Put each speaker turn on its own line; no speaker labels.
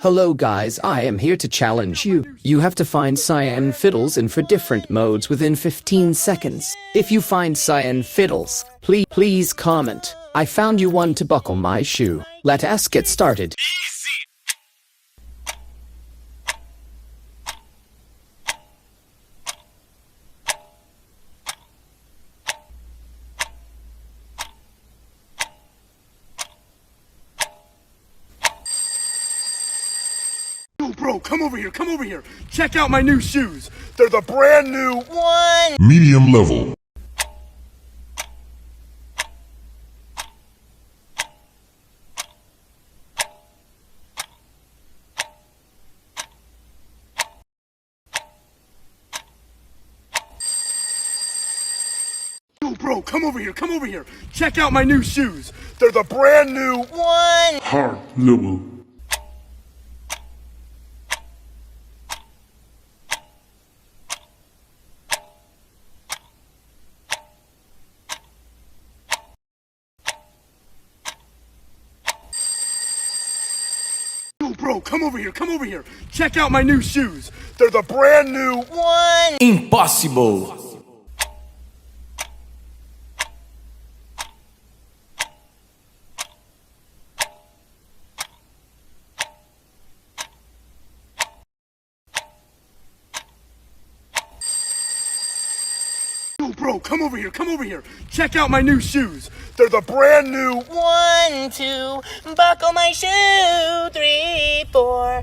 Hello guys, I am here to challenge you. You have to find cyan fiddles in 4 different modes within 15 seconds. If you find cyan fiddles, please comment. I found you one to buckle my shoe. Let us get started.
Yo, bro, come over here. Check out my new shoes. They're the brand new one.
Medium level.
Yo, bro, come over here. Check out my new shoes. They're the brand new one.
Hard level.
Yo, bro, come over here. Check out my new shoes. They're the brand new one.
Impossible!
Yo, bro, come over here. Check out my new shoes. They're the brand new
1, 2, buckle my shoe, 3, 4.